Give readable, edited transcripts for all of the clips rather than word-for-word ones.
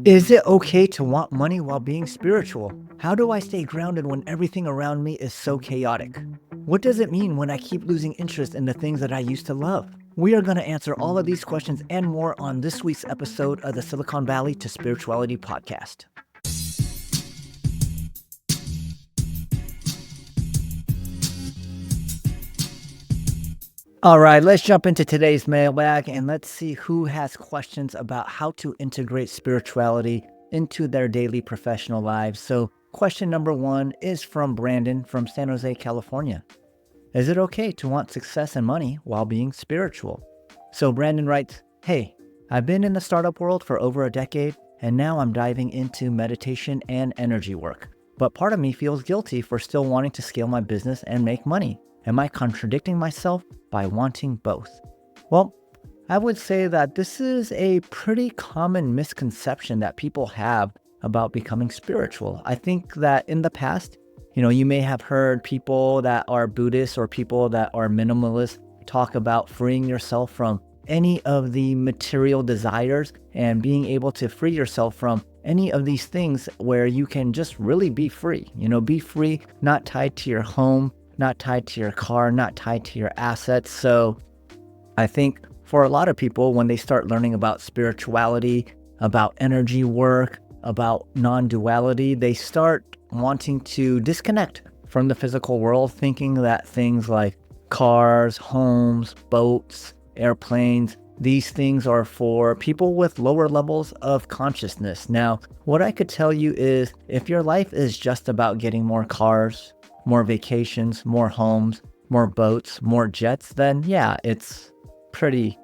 Is it okay to want money while being spiritual? How do I stay grounded when everything around me is so chaotic? What does it mean when I keep losing interest in the things that I used to love? We are going to answer all of these questions and more on this week's episode of the Silicon Valley to Spirituality podcast. All right, let's jump into today's mailbag and let's see who has questions about how to integrate spirituality into their daily professional lives. So, question number one is from Brandon from San Jose, California. Is it okay to want success and money while being spiritual? So, Brandon writes, Hey, I've been in the startup world for over a decade, and now I'm diving into meditation and energy work. But part of me feels guilty for still wanting to scale my business and make money. Am I contradicting myself by wanting both? Well, I would say that this is a pretty common misconception that people have about becoming spiritual. I think that in the past, you may have heard people that are Buddhists or people that are minimalists talk about freeing yourself from any of the material desires and being able to free yourself from any of these things where you can just really be free. Be free, not tied to your home, not tied to your car, not tied to your assets. So I think for a lot of people, when they start learning about spirituality, about energy work, about non-duality, they start wanting to disconnect from the physical world, thinking that things like cars, homes, boats, airplanes, these things are for people with lower levels of consciousness. Now, what I could tell you is if your life is just about getting more cars, more vacations, more homes, more boats, more jets, then yeah, it's pretty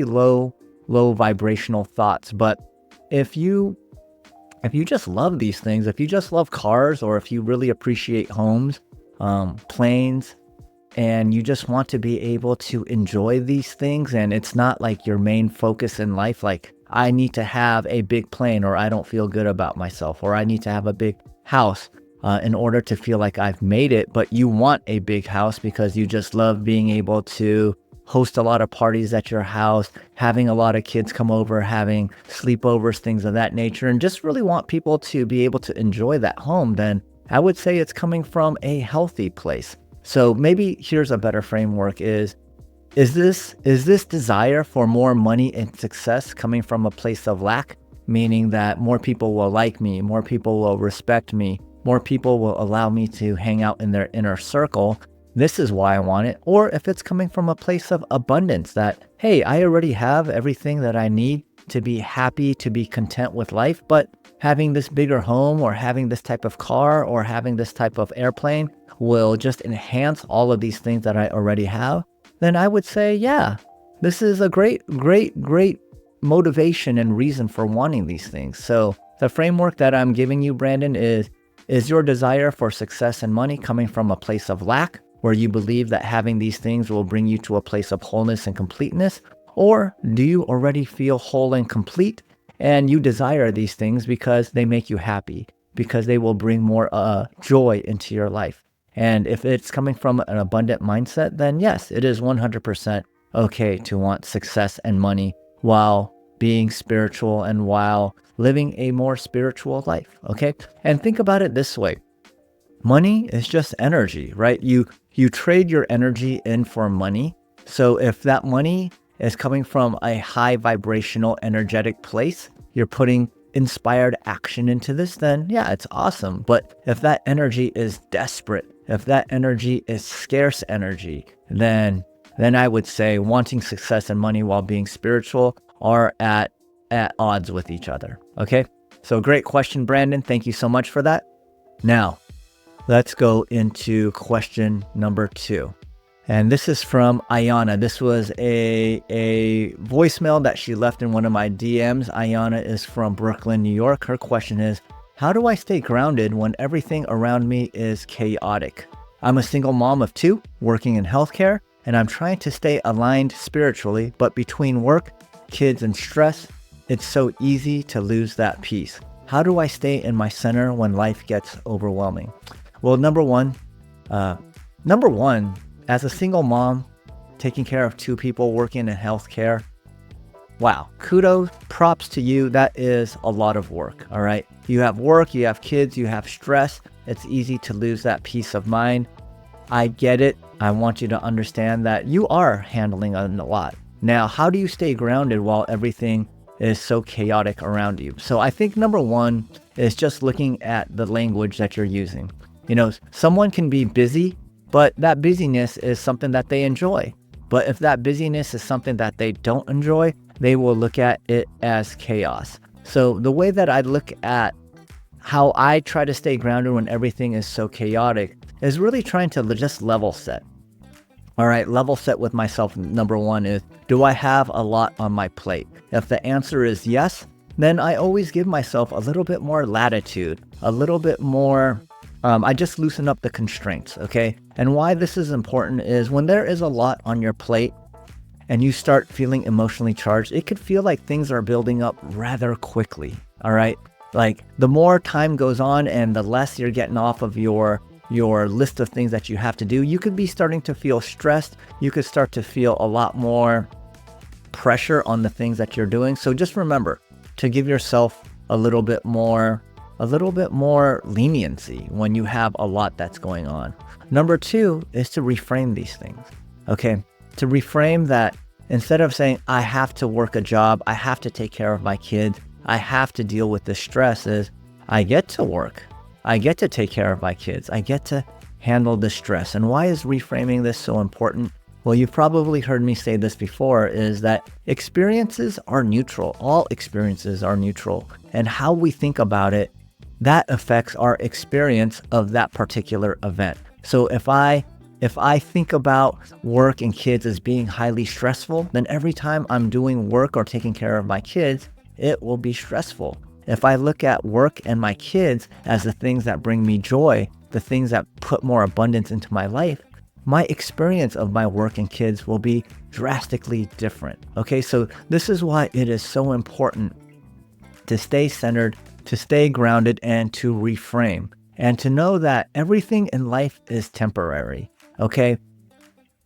low vibrational thoughts. But if you just love these things, if you just love cars, or if you really appreciate homes, planes, and you just want to be able to enjoy these things, and it's not like your main focus in life, like I need to have a big plane or I don't feel good about myself, or I need to have a big house in order to feel like I've made it, but you want a big house because you just love being able to host a lot of parties at your house, having a lot of kids come over, having sleepovers, things of that nature, and just really want people to be able to enjoy that home, then I would say it's coming from a healthy place. So maybe here's a better framework is this desire for more money and success coming from a place of lack, meaning that more people will like me, more people will respect me, more people will allow me to hang out in their inner circle. This is why I want it. Or if it's coming from a place of abundance that, hey, I already have everything that I need to be happy, to be content with life, but having this bigger home or having this type of car or having this type of airplane will just enhance all of these things that I already have, then I would say, yeah, this is a great motivation and reason for wanting these things. So the framework that I'm giving you, Brandon, is your desire for success and money coming from a place of lack, where you believe that having these things will bring you to a place of wholeness and completeness? Or do you already feel whole and complete and you desire these things because they make you happy, because they will bring more joy into your life? And if it's coming from an abundant mindset, then yes, it is 100% okay to want success and money while being spiritual and while living a more spiritual life, okay? And think about it this way. Money is just energy, right? You trade your energy in for money. So if that money is coming from a high vibrational energetic place, you're putting inspired action into this, then yeah, it's awesome. But if that energy is desperate, if that energy is scarce energy, then I would say wanting success and money while being spiritual are at odds with each other. Okay. So great question, Brandon. Thank you so much for that. Now, let's go into question number 2. And this is from Ayana. This was a voicemail that she left in one of my DMs. Ayana is from Brooklyn, New York. Her question is, how do I stay grounded when everything around me is chaotic? I'm a single mom of 2 working in healthcare, and I'm trying to stay aligned spiritually, but between work, kids, and stress, it's so easy to lose that peace. How do I stay in my center when life gets overwhelming? Well, number one, as a single mom, taking care of 2 people working in healthcare, wow, kudos, props to you. That is a lot of work. All right. You have work, you have kids, you have stress. It's easy to lose that peace of mind. I get it. I want you to understand that you are handling a lot. Now, how do you stay grounded while everything is so chaotic around you? So I think number one is just looking at the language that you're using. Someone can be busy, but that busyness is something that they enjoy. But if that busyness is something that they don't enjoy, they will look at it as chaos. So the way that I look at how I try to stay grounded when everything is so chaotic is really trying to just level set. All right, level set with myself. Number one is, do I have a lot on my plate? If the answer is yes, then I always give myself a little bit more latitude, a little bit more, I just loosen up the constraints, okay? And why this is important is when there is a lot on your plate and you start feeling emotionally charged, it could feel like things are building up rather quickly, all right? Like the more time goes on and the less you're getting off of your list of things that you have to do, you could be starting to feel stressed. You could start to feel a lot more pressure on the things that you're doing. So just remember to give yourself a little bit more leniency when you have a lot that's going on. Number two is to reframe these things, okay? To reframe that instead of saying, I have to work a job, I have to take care of my kids, I have to deal with the stress, is I get to work. I get to take care of my kids. I get to handle the stress. And why is reframing this so important? Well, you've probably heard me say this before, is that experiences are neutral. All experiences are neutral. And how we think about it, that affects our experience of that particular event. So if I think about work and kids as being highly stressful, then every time I'm doing work or taking care of my kids, it will be stressful. If I look at work and my kids as the things that bring me joy, the things that put more abundance into my life, my experience of my work and kids will be drastically different. Okay, so this is why it is so important to stay centered, to stay grounded, and to reframe, and to know that everything in life is temporary. Okay,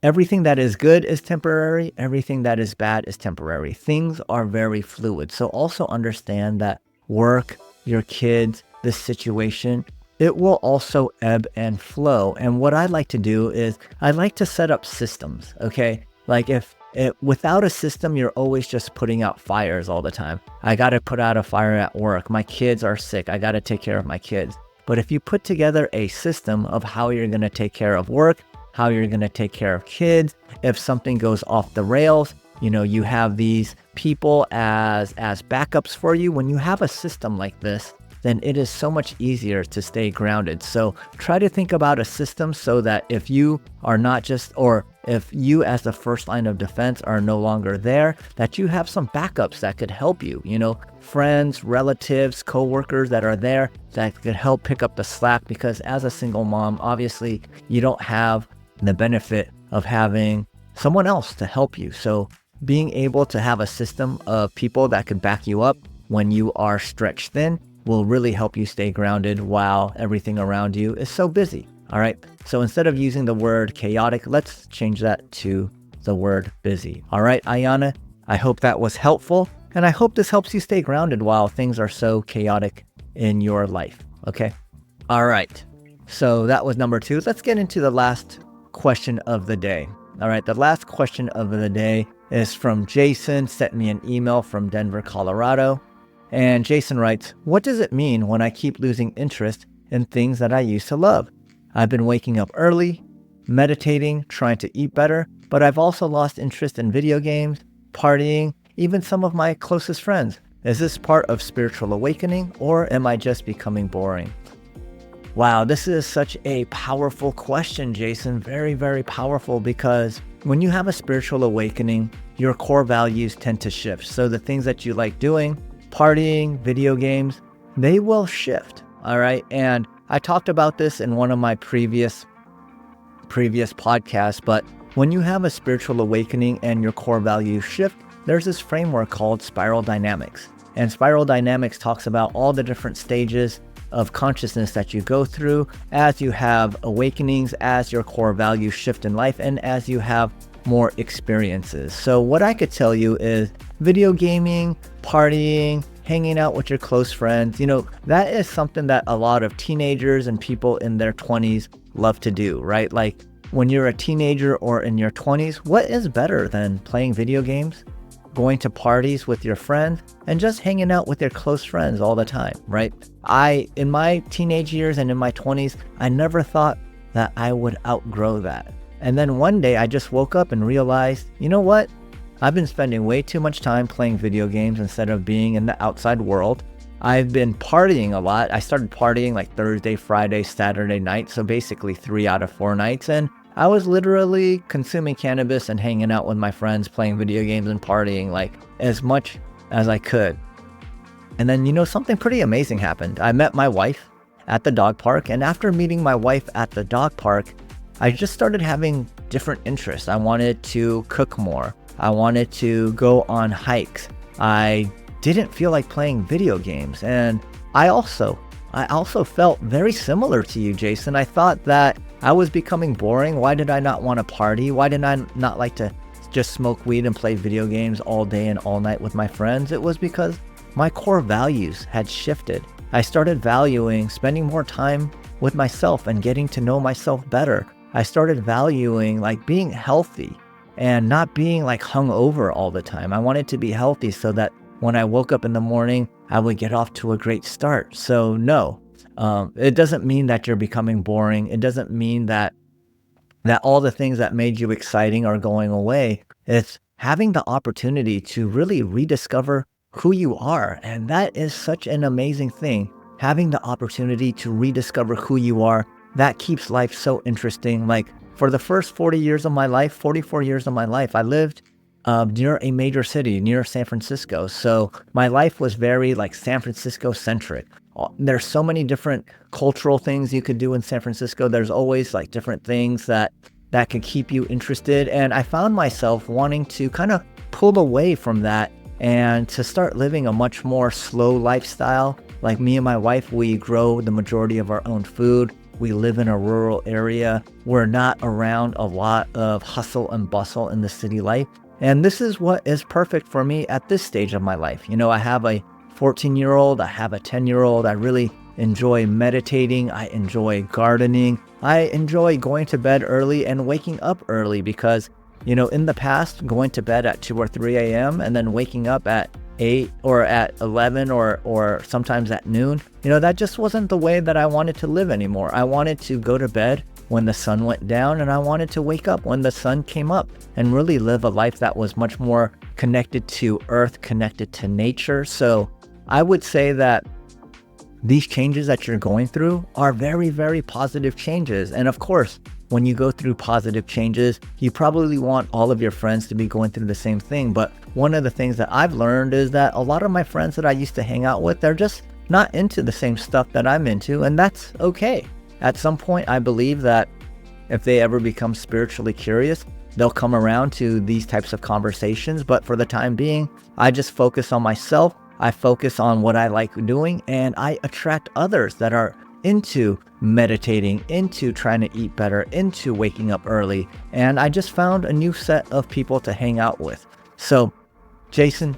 everything that is good is temporary. Everything that is bad is temporary. Things are very fluid. So also understand that work, your kids, this situation, it will also ebb and flow. And what I like to do is I like to set up systems, okay? Like without a system, you're always just putting out fires all the time. I got to put out a fire at work. My kids are sick. I got to take care of my kids. But if you put together a system of how you're going to take care of work, how you're going to take care of kids, if something goes off the rails, you have these people as backups for you. When you have a system like this, then it is so much easier to stay grounded. So try to think about a system so that if you are not just, or if you as the first line of defense are no longer there, that you have some backups that could help you, friends, relatives, coworkers that are there that could help pick up the slack. Because as a single mom, obviously you don't have the benefit of having someone else to help you. So being able to have a system of people that could back you up when you are stretched thin will really help you stay grounded while everything around you is so busy. All right. So instead of using the word chaotic, let's change that to the word busy. All right, Ayana, I hope that was helpful. And I hope this helps you stay grounded while things are so chaotic in your life. Okay. All right. So that was number two. Let's get into the last question of the day. All right. The last question of the day is from Jason, sent me an email from Denver, Colorado. And Jason writes, what does it mean when I keep losing interest in things that I used to love? I've been waking up early, meditating, trying to eat better, but I've also lost interest in video games, partying, even some of my closest friends. Is this part of spiritual awakening, or am I just becoming boring? Wow, this is such a powerful question, Jason. Very, very powerful, because when you have a spiritual awakening, your core values tend to shift. So the things that you like doing, partying, video games, they will shift. All right. And I talked about this in one of my previous podcasts, but when you have a spiritual awakening and your core values shift, there's this framework called spiral dynamics. And spiral dynamics talks about all the different stages of consciousness that you go through as you have awakenings, as your core values shift in life, and as you have more experiences. So what I could tell you is video gaming, partying, hanging out with your close friends, that is something that a lot of teenagers and people in their 20s love to do, right? Like when you're a teenager or in your 20s, what is better than playing video games, going to parties with your friends, and just hanging out with your close friends all the time, right? In my teenage years and in my 20s, I never thought that I would outgrow that. And then one day I just woke up and realized, you know what? I've been spending way too much time playing video games instead of being in the outside world. I've been partying a lot. I started partying like Thursday, Friday, Saturday night. So basically 3 out of 4 nights. And I was literally consuming cannabis and hanging out with my friends, playing video games and partying like as much as I could. And then, something pretty amazing happened. I met my wife at the dog park. And after meeting my wife at the dog park, I just started having different interests. I wanted to cook more. I wanted to go on hikes. I didn't feel like playing video games. And I also felt very similar to you, Jason. I thought that I was becoming boring. Why did I not want to party? Why did I not like to just smoke weed and play video games all day and all night with my friends? It was because my core values had shifted. I started valuing spending more time with myself and getting to know myself better. I started valuing like being healthy and not being like hungover all the time. I wanted to be healthy so that when I woke up in the morning, I would get off to a great start. So no, it doesn't mean that you're becoming boring. It doesn't mean that all the things that made you exciting are going away. It's having the opportunity to really rediscover who you are. And that is such an amazing thing. Having the opportunity to rediscover who you are, that keeps life so interesting. Like for the first 44 years of my life, I lived near a major city, near San Francisco. So my life was very like San Francisco centric. There's so many different cultural things you could do in San Francisco. There's always like different things that could keep you interested. And I found myself wanting to kind of pull away from that and to start living a much more slow lifestyle. Like me and my wife, we grow the majority of our own food. We live in a rural area. We're not around a lot of hustle and bustle in the city life. And this is what is perfect for me at this stage of my life. I have a 14-year-old, I have a 10-year-old. I really enjoy meditating. I enjoy gardening. I enjoy going to bed early and waking up early because, in the past, going to bed at 2 or 3 a.m. and then waking up at 8 or at 11 or sometimes at noon, that just wasn't the way that I wanted to live anymore. I wanted to go to bed when the sun went down and I wanted to wake up when the sun came up and really live a life that was much more connected to earth, connected to nature. So I would say that these changes that you're going through are very, very positive changes. And of course, when you go through positive changes, you probably want all of your friends to be going through the same thing. But one of the things that I've learned is that a lot of my friends that I used to hang out with, they're just not into the same stuff that I'm into, and that's okay. At some point, I believe that if they ever become spiritually curious, they'll come around to these types of conversations. But for the time being, I just focus on myself. I focus on what I like doing, and I attract others that are into meditating, into trying to eat better, into waking up early. And I just found a new set of people to hang out with. So, Jason,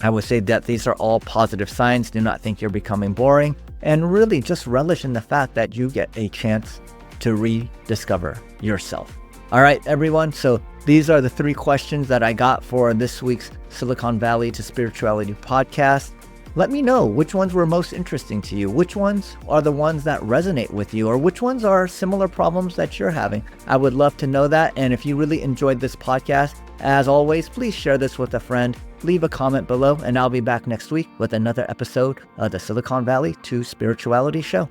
I would say that these are all positive signs. Do not think you're becoming boring, and really just relish in the fact that you get a chance to rediscover yourself. All right, everyone. So these are the 3 questions that I got for this week's Silicon Valley to Spirituality podcast. Let me know which ones were most interesting to you. Which ones are the ones that resonate with you, or which ones are similar problems that you're having? I would love to know that. And if you really enjoyed this podcast, as always, please share this with a friend. Leave a comment below, and I'll be back next week with another episode of the Silicon Valley to Spirituality show.